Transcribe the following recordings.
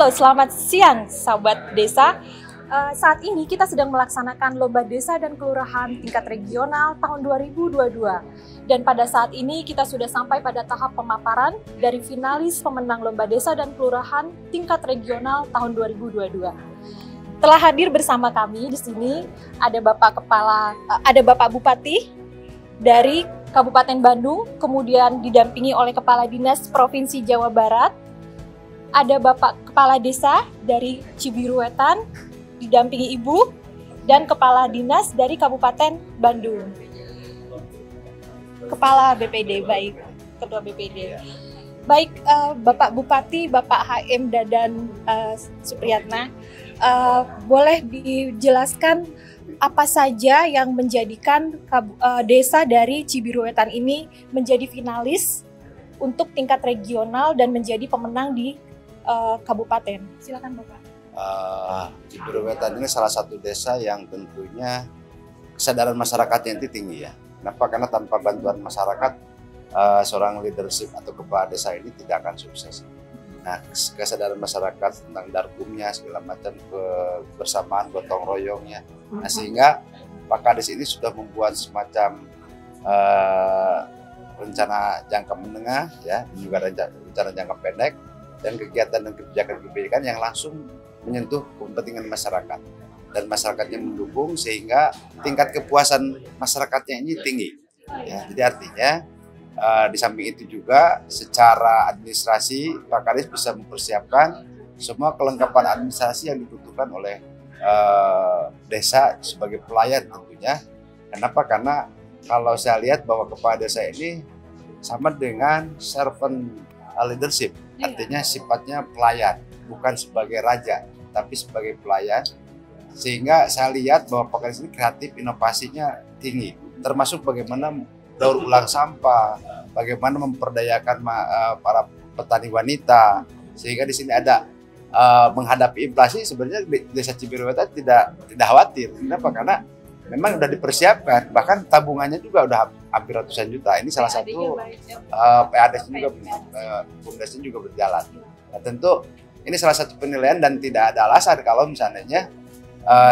Halo, selamat siang sahabat desa. Saat ini kita sedang melaksanakan Lomba Desa dan Kelurahan tingkat regional tahun 2022. Dan pada saat ini kita sudah sampai pada tahap pemaparan dari finalis pemenang Lomba Desa dan Kelurahan tingkat regional tahun 2022. Telah hadir bersama kami di sini ada Bapak Bupati dari Kabupaten Bandung, kemudian didampingi oleh Kepala Dinas Provinsi Jawa Barat. Ada Bapak Kepala Desa dari Cibiru Wetan, didampingi Ibu, dan Kepala Dinas dari Kabupaten Bandung. Kepala BPD, baik, Ketua BPD. Baik, Bapak Bupati, Bapak HM Dadan Supriyatna, boleh dijelaskan apa saja yang menjadikan desa dari Cibiru Wetan ini menjadi finalis untuk tingkat regional dan menjadi pemenang di kabupaten. Silakan Bapak. Cibiru Wetan ini salah satu desa yang tentunya kesadaran masyarakatnya itu tinggi ya. Kenapa? Karena tanpa bantuan masyarakat, seorang leadership atau kepala desa ini tidak akan sukses. Nah, kesadaran masyarakat tentang darkumnya segala macam, kebersamaan, gotong royongnya. Nah, sehingga Pak Kades ini sudah membuat semacam rencana jangka menengah ya, dan juga rencana jangka pendek, dan kegiatan dan kebijakan yang langsung menyentuh kepentingan masyarakat, dan masyarakatnya mendukung sehingga tingkat kepuasan masyarakatnya ini tinggi ya. Jadi artinya di samping itu juga secara administrasi Pak Kades bisa mempersiapkan semua kelengkapan administrasi yang dibutuhkan oleh desa sebagai pelayan tentunya. Kenapa? Karena kalau saya lihat bahwa kepala desa ini sama dengan servant leadership, artinya sifatnya pelayan, bukan sebagai raja, tapi sebagai pelayan. Sehingga saya lihat bahwa Pak Kades ini kreatif, inovasinya tinggi, termasuk bagaimana daur ulang sampah, bagaimana memperdayakan para petani wanita, sehingga di sini ada menghadapi inflasi. Sebenarnya desa Cibiru Wetan tidak khawatir. Kenapa? Karena memang sudah dipersiapkan, bahkan tabungannya juga udah hampir ratusan juta. Ini salah satu PADES juga, BUMDES juga berjalan. Nah, tentu ini salah satu penilaian dan tidak ada alasan kalau misalnya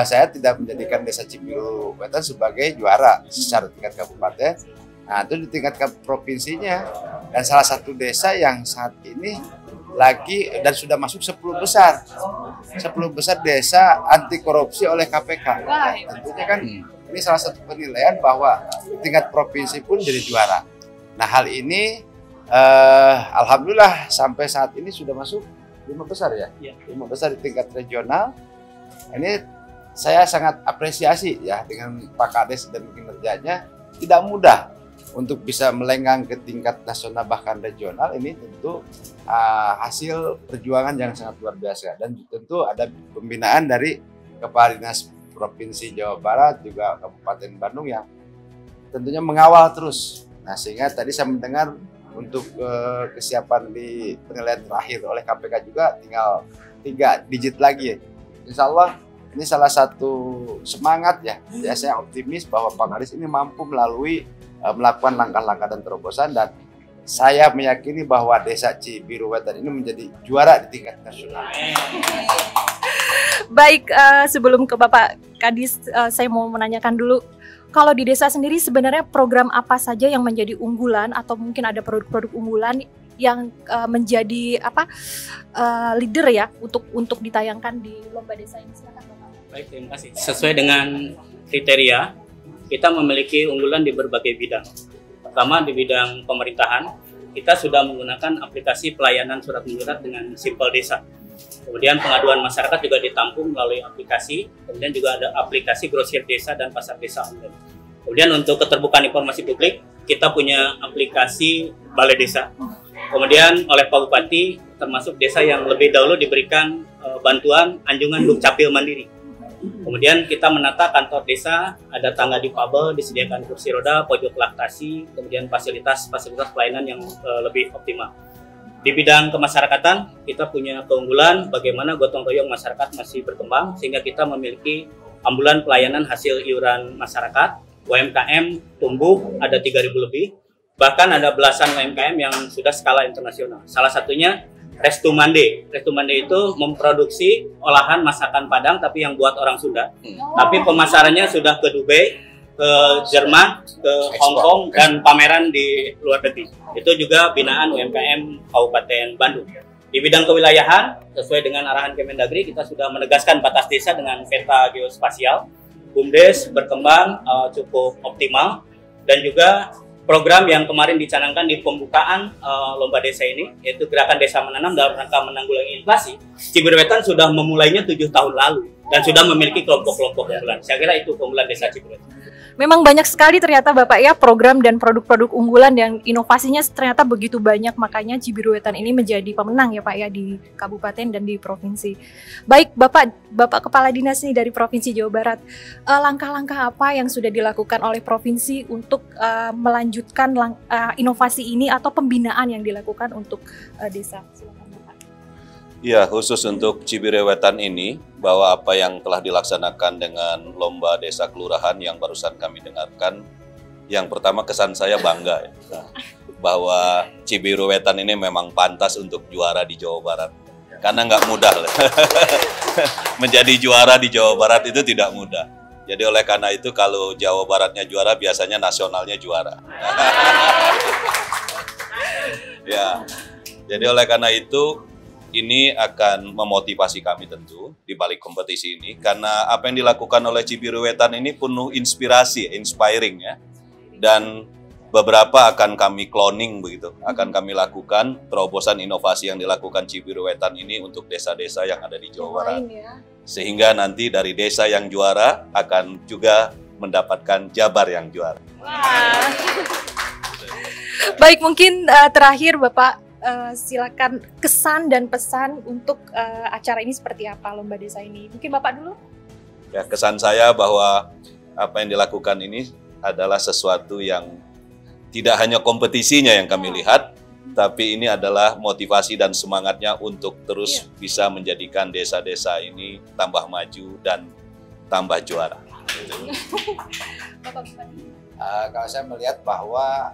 saya tidak menjadikan desa Cibiru Wetan sebagai juara secara tingkat kabupaten. Nah, itu di tingkat provinsinya, dan salah satu desa yang saat ini lagi dan sudah masuk 10 besar. 10 besar desa anti korupsi oleh KPK. Nah, tentunya kan ini salah satu penilaian bahwa tingkat provinsi pun jadi juara. Nah, hal ini alhamdulillah sampai saat ini sudah masuk 5 besar ya. 5 besar di tingkat regional. Ini saya sangat apresiasi ya dengan Pak Kades dan kinerjanya. Tidak mudah untuk bisa melenggang ke tingkat nasional bahkan regional. Ini tentu hasil perjuangan yang sangat luar biasa, dan tentu ada pembinaan dari Kepala Dinas Provinsi Jawa Barat juga Kabupaten Bandung yang tentunya mengawal terus. Nah, sehingga tadi saya mendengar untuk kesiapan di penilaian terakhir oleh KPK juga tinggal 3 digit lagi. Insya Allah ini salah satu semangat ya. Saya optimis bahwa Pak Kades ini mampu melakukan langkah-langkah dan terobosan, dan saya meyakini bahwa desa Cibiru Wetan ini menjadi juara di tingkat nasional. Baik, sebelum ke Bapak Kadis, saya mau menanyakan dulu, kalau di desa sendiri sebenarnya program apa saja yang menjadi unggulan atau mungkin ada produk-produk unggulan yang menjadi leader ya untuk ditayangkan di Lomba Desa ini? Silakan Bapak. Baik, terima kasih. Sesuai dengan kriteria, kita memiliki unggulan di berbagai bidang. Pertama, di bidang pemerintahan, kita sudah menggunakan aplikasi pelayanan surat menyurat dengan Simpel Desa. Kemudian pengaduan masyarakat juga ditampung melalui aplikasi, kemudian juga ada aplikasi grosir desa dan pasar desa online. Kemudian untuk keterbukaan informasi publik, kita punya aplikasi Balai Desa. Kemudian oleh Pak Bupati, termasuk desa yang lebih dahulu diberikan bantuan anjungan Dukcapil Mandiri. Kemudian kita menata kantor desa, ada tangga difabel, disediakan kursi roda, pojok laktasi, kemudian fasilitas pelayanan yang lebih optimal. Di bidang kemasyarakatan, kita punya keunggulan bagaimana gotong royong masyarakat masih berkembang, sehingga kita memiliki ambulan pelayanan hasil iuran masyarakat, UMKM tumbuh, ada 3.000 lebih, bahkan ada belasan UMKM yang sudah skala internasional. Salah satunya Restumande. Restumande itu memproduksi olahan masakan Padang tapi yang buat orang Sunda. Tapi pemasarannya sudah ke Dubai, ke Jerman, ke Hong Kong, dan pameran di luar negeri. Itu juga binaan UMKM Kabupaten Bandung. Di bidang kewilayahan, sesuai dengan arahan Kemendagri, kita sudah menegaskan batas desa dengan peta geospasial. BUMDes berkembang cukup optimal, dan juga program yang kemarin dicanangkan di pembukaan lomba desa ini, yaitu Gerakan Desa Menanam dalam rangka menanggulangi inflasi. Cibiru Wetan sudah memulainya 7 tahun lalu dan sudah memiliki kelompok-kelompok unggulan. Saya kira itu keunggulan desa Cibiru Wetan. Memang banyak sekali ternyata Bapak ya program dan produk-produk unggulan yang inovasinya ternyata begitu banyak, makanya Cibiru Wetan ini menjadi pemenang ya Pak ya di kabupaten dan di provinsi. Baik Bapak Kepala Dinas nih dari Provinsi Jawa Barat, langkah-langkah apa yang sudah dilakukan oleh provinsi untuk melanjutkan inovasi ini atau pembinaan yang dilakukan untuk desa? Silakan Bapak. Ya, khusus untuk Cibiru Wetan ini, bahwa apa yang telah dilaksanakan dengan lomba desa kelurahan yang barusan kami dengarkan, yang pertama kesan saya bangga ya, bahwa Cibiru Wetan ini memang pantas untuk juara di Jawa Barat. Karena nggak mudah lah. Menjadi juara di Jawa Barat itu tidak mudah. Jadi oleh karena itu kalau Jawa Baratnya juara, biasanya nasionalnya juara. Ya, jadi oleh karena itu, ini akan memotivasi kami tentu di balik kompetisi ini, karena apa yang dilakukan oleh Cibiru Wetan ini penuh inspirasi, inspiring ya. Dan beberapa akan kami cloning begitu, akan kami lakukan terobosan inovasi yang dilakukan Cibiru Wetan ini untuk desa-desa yang ada di Jawa Barat. Sehingga nanti dari desa yang juara akan juga mendapatkan Jabar yang juara. Wah. Baik, mungkin terakhir Bapak, silakan kesan dan pesan untuk acara ini seperti apa, lomba desa ini. Mungkin Bapak dulu. Ya, kesan saya bahwa apa yang dilakukan ini adalah sesuatu yang tidak hanya kompetisinya yang kami lihat, tapi ini adalah motivasi dan semangatnya untuk terus bisa menjadikan desa-desa ini tambah maju dan tambah juara. Kalau saya melihat bahwa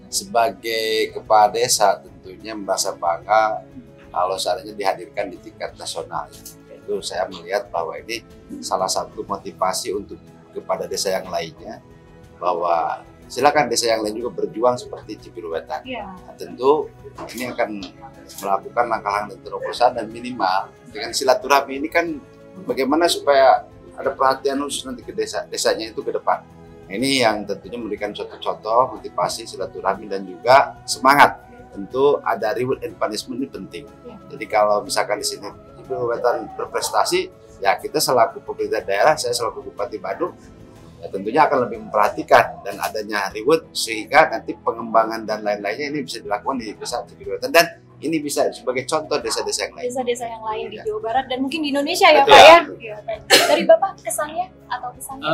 sebagai kepala desa tentunya merasa bangga kalau seandainya dihadirkan di tingkat nasional. Itu saya melihat bahwa ini salah satu motivasi untuk kepada desa yang lainnya, bahwa silakan desa yang lain juga berjuang seperti Cibiru Wetan. Nah, tentu ini akan melakukan langkah-langkah dan terobosan, dan minimal dengan silaturahmi ini kan bagaimana supaya ada perhatian khusus nanti ke desanya itu ke depan. Ini yang tentunya memberikan contoh-contoh, motivasi, silaturahmi, dan juga semangat. Tentu ada reward and punishment ini penting. Jadi kalau misalkan di sini Cibiru Wetan berprestasi, ya kita selaku pemerintah daerah, saya selaku Bupati Bandung, ya tentunya akan lebih memperhatikan dan adanya reward, sehingga nanti pengembangan dan lain-lainnya ini bisa dilakukan di desa Cibiru Wetan, dan ini bisa sebagai contoh desa-desa yang lain. Desa-desa yang lain di Jawa Barat dan mungkin di Indonesia ya Pak ya. Dari Bapak kesannya atau pesannya?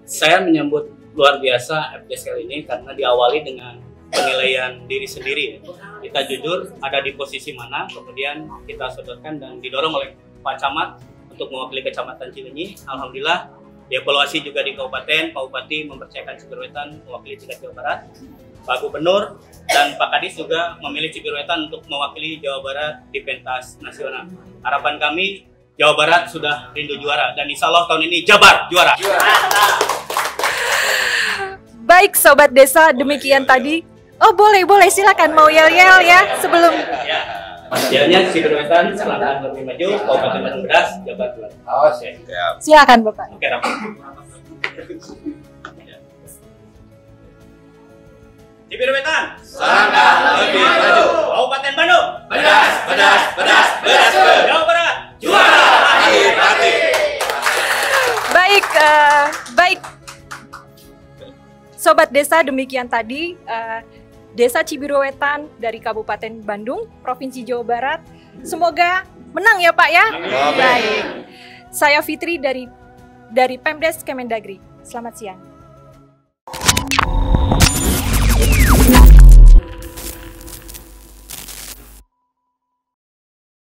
Saya menyambut luar biasa FDS kali ini karena diawali dengan penilaian diri sendiri. Kita jujur ada di posisi mana, kemudian kita sodorkan dan didorong oleh Pak Camat untuk mewakili Kecamatan Cilenyi. Alhamdulillah dievaluasi juga di kabupaten, Pak Bupati mempercayakan Cibiru Wetan mewakili tingkat Jawa Barat. Pak Gubernur dan Pak Kadis juga memilih Cibiru Wetan untuk mewakili Jawa Barat di pentas nasional. Harapan kami Jawa Barat sudah rindu juara, dan insya Allah tahun ini Jabar juara. Baik Sobat Desa, demikian tadi. Oh boleh silakan, mau yel-yel ya sebelum. Yelnya Cibiru Wetan selangkah lebih maju, Kabupaten Bandung Beras, Jabar juara. Silakan Bapak. Oke, Rafa. Cibiru Wetan selangkah lebih maju, Kabupaten Bandung Beras. Jawa Barat juara. Baik Sobat Desa, demikian tadi Desa Cibiru Wetan dari Kabupaten Bandung, Provinsi Jawa Barat. Semoga menang ya Pak ya. Baik. Saya Fitri dari Pemdes Kemendagri. Selamat siang.